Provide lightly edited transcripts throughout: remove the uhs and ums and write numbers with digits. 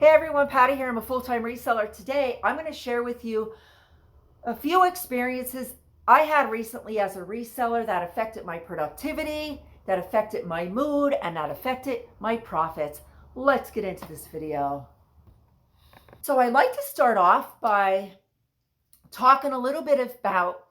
Hey everyone, Patty here. I'm a full-time reseller. Today, I'm going to share with you a few experiences I had recently as a reseller that affected my productivity, that affected my mood, and that affected my profits. Let's get into this video. So I'd like to start off by talking a little bit about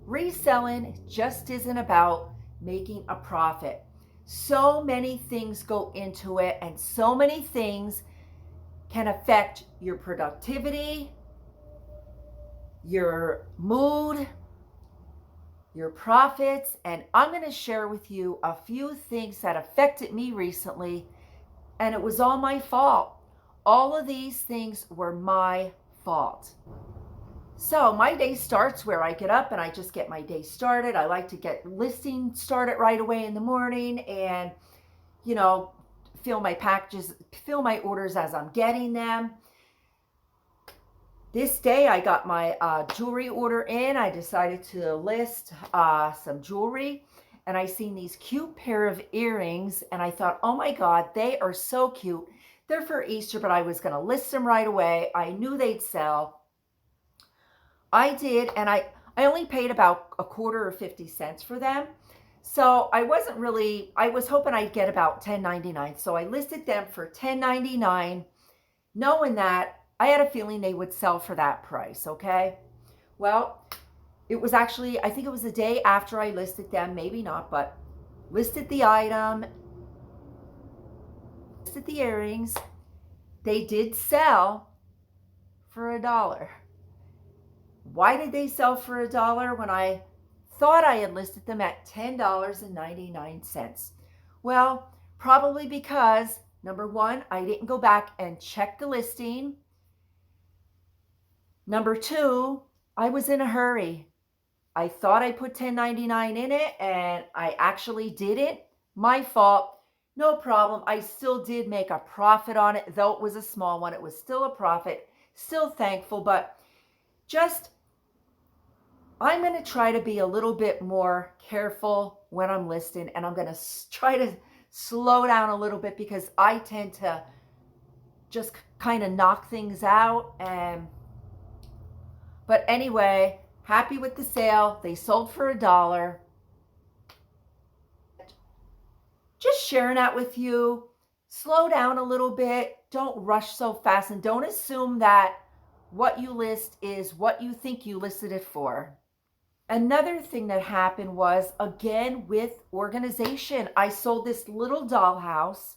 reselling just isn't about making a profit. So many things go into it, and so many things can affect your productivity, your mood, your profits. And I'm going to share with you a few things that affected me recently, and it was all my fault. All of these things were my fault. So my day starts where I get up and I just get my day started. I like to get listing started right away in the morning and, fill my packages, fill my orders as I'm getting them. This day I got my jewelry order in. I decided to list some jewelry, and I seen these cute pair of earrings, and I thought, oh my God, they are so cute. They're for Easter, but I was going to list them right away. I knew they'd sell. I did, and I only paid about a quarter or 50 cents for them. So I was hoping I'd get about $10.99. So I listed them for $10.99, knowing that I had a feeling they would sell for that price, okay? Well, it was actually, I think it was the day after I listed them, maybe not, but listed the item, listed the earrings. They did sell for $1. Why did they sell for $1 when I thought I had listed them at $10.99? Well, probably because, number one, I didn't go back and check the listing. Number two, I was in a hurry. I thought I put $10.99 in it, and I actually didn't. My fault. No problem. I still did make a profit on it, though it was a small one. It was still a profit. Still thankful, but I'm going to try to be a little bit more careful when I'm listing, and I'm going to try to slow down a little bit because I tend to just kind of knock things out. But anyway, happy with the sale. They sold for $1. Just sharing that with you. Slow down a little bit. Don't rush so fast, and don't assume that what you list is what you think you listed it for. Another thing that happened was, again, with organization. I sold this little dollhouse,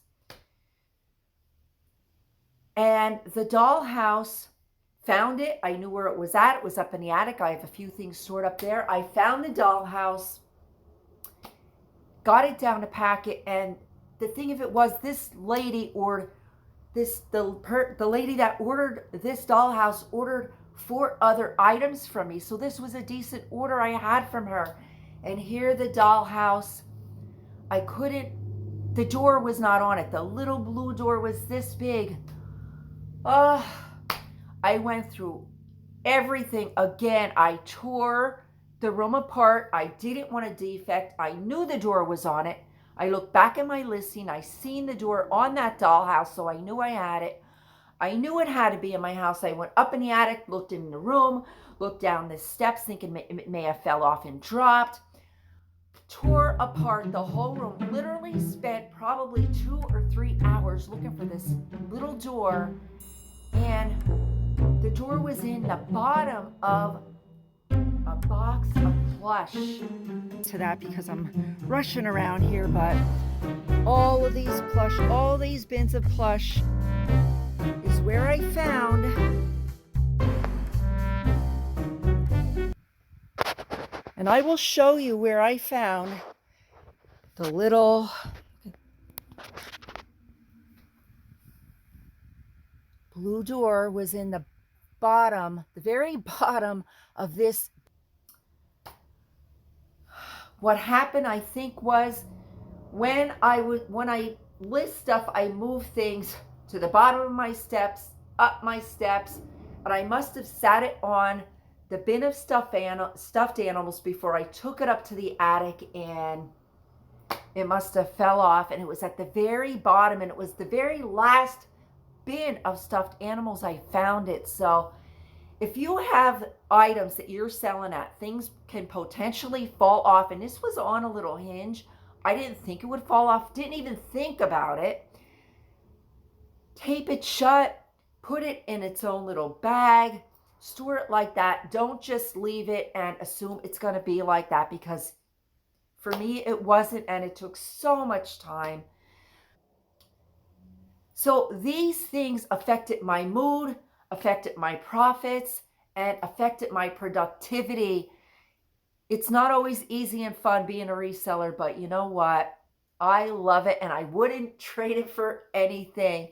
and the dollhouse, found it. I knew where it was at. It was up in the attic. I have a few things stored up there. I found the dollhouse, got it down to pack it, and the thing of it was, this lady the lady that ordered this dollhouse ordered 4 other items from me. So this was a decent order I had from her. And here the dollhouse, the door was not on it. The little blue door was this big. I went through everything again. I tore the room apart. I didn't want a defect. I knew the door was on it. I looked back at my listing. I seen the door on that dollhouse, so I knew I had it. I knew it had to be in my house. I went up in the attic, looked in the room, looked down the steps, thinking it may have fell off and dropped. Tore apart the whole room. Literally spent probably 2 or 3 hours looking for this little door, and the door was in the bottom of a box of plush. To that because I'm rushing around here, but all of these plush, all these bins of plush is where I found and I will show you where I found the little blue door. Was in the bottom, the very bottom of this. What happened, I think, was when I list stuff, I move things to the bottom of my steps, up my steps, and I must have sat it on the bin of stuffed animals before I took it up to the attic, and it must have fell off, and it was at the very bottom, and it was the very last bin of stuffed animals, I found it. So if you have items that you're selling at, things can potentially fall off. And this was on a little hinge. I didn't think it would fall off, didn't even think about it. Tape it shut, put it in its own little bag, store it like that. Don't just leave it and assume it's going to be like that, because for me it wasn't, and it took so much time. So these things affected my mood, affected my profits, and affected my productivity. It's not always easy and fun being a reseller, but you know what? I love it, and I wouldn't trade it for anything.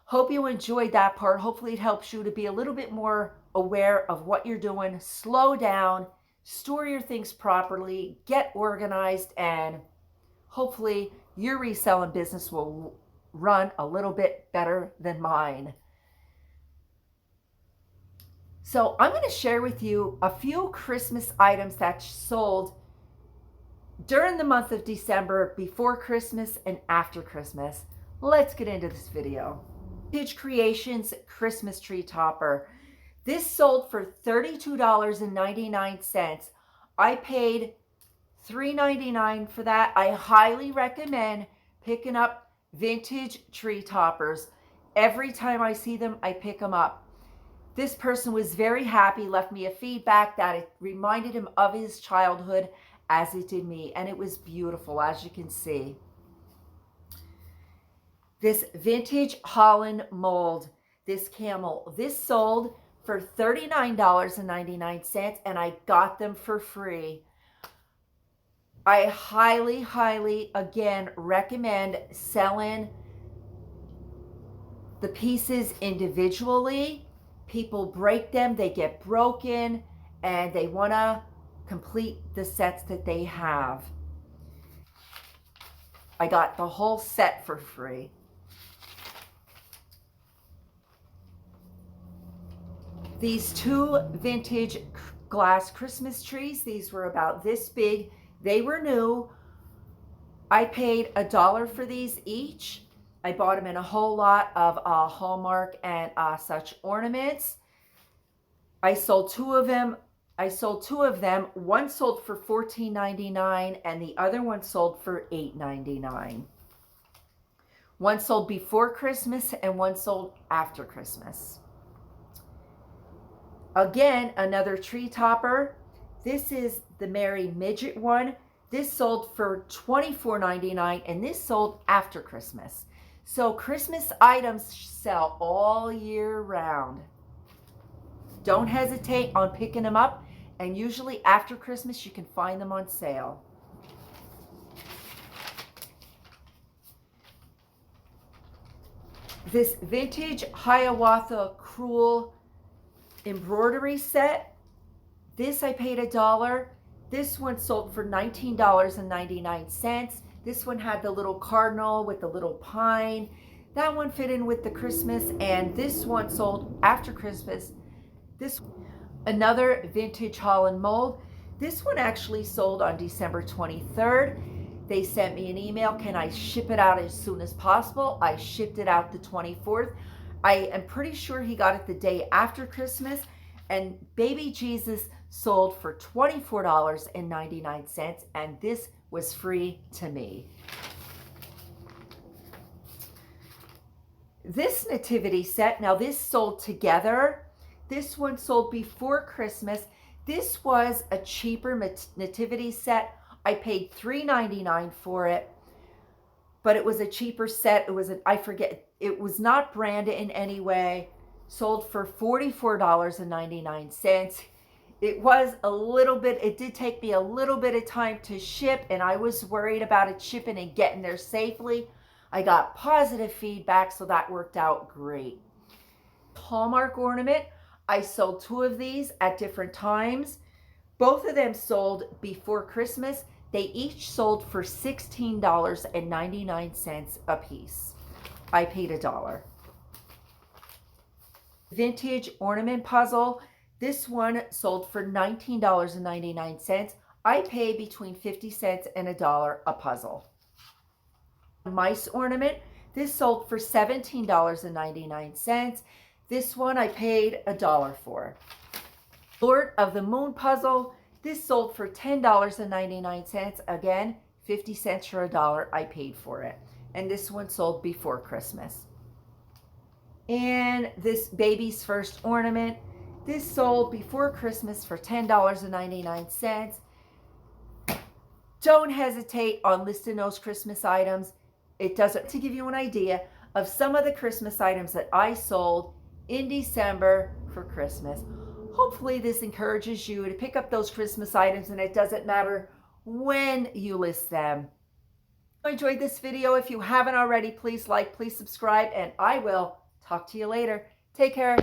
Hope you enjoyed that part. Hopefully it helps you to be a little bit more aware of what you're doing. Slow down, store your things properly, get organized, and hopefully your reselling business will run a little bit better than mine. So I'm going to share with you a few Christmas items that sold during the month of December, before Christmas and after Christmas. Let's get into this video. Vintage Creations Christmas Tree Topper. This sold for $32.99. I paid $3.99 for that. I highly recommend picking up vintage tree toppers. Every time I see them, I pick them up. This person was very happy, left me a feedback that it reminded him of his childhood as it did me, and it was beautiful, as you can see. This vintage Holland mold, this camel, this sold for $39.99, and I got them for free. I highly, again, recommend selling the pieces individually. People break them, they get broken, and they want to complete the sets that they have. I got the whole set for free. These two vintage glass Christmas trees, these were about this big. They were new. I paid $1 for these each. I bought them in a whole lot of Hallmark and such ornaments. I sold two of them. One sold for $14.99 and the other one sold for $8.99. One sold before Christmas and one sold after Christmas. Again, another tree topper. This is the Merry Midget one. This sold for $24.99 and this sold after Christmas. So Christmas items sell all year round. Don't hesitate on picking them up, and usually after Christmas you can find them on sale. This vintage Hiawatha Crewel embroidery set. This I paid $1. This one sold for $19.99. This one had the little cardinal with the little pine. That one fit in with the Christmas, and this one sold after Christmas. This another vintage Holland mold. This one actually sold on December 23rd. They sent me an email, can I ship it out as soon as possible? I shipped it out the 24th. I am pretty sure he got it the day after Christmas, and Baby Jesus sold for $24.99, and this was free to me. This nativity set, now this sold together. This one sold before Christmas. This was a cheaper nativity set. I paid $3.99 for it, but it was a cheaper set. It was it was not branded in any way. Sold for $44.99. It was a little bit, it did take me a little bit of time to ship, and I was worried about it shipping and getting there safely. I got positive feedback, so that worked out great. Hallmark Ornament, I sold two of these at different times. Both of them sold before Christmas. They each sold for $16.99 a piece. I paid $1. Vintage ornament puzzle. This one sold for $19.99. I pay between 50 cents and $1 a puzzle. Mice ornament. This sold for $17.99. This one I paid $1 for. Lord of the Moon puzzle. This sold for $10.99. Again, 50 cents for $1. I paid for it. And this one sold before Christmas. And this baby's first ornament. This sold before Christmas for $10.99. Don't hesitate on listing those Christmas items. It doesn't, to give you an idea of some of the Christmas items that I sold in December for Christmas. Hopefully this encourages you to pick up those Christmas items, and it doesn't matter when you list them. If you enjoyed this video, if you haven't already, please like, please subscribe, and I will talk to you later. Take care.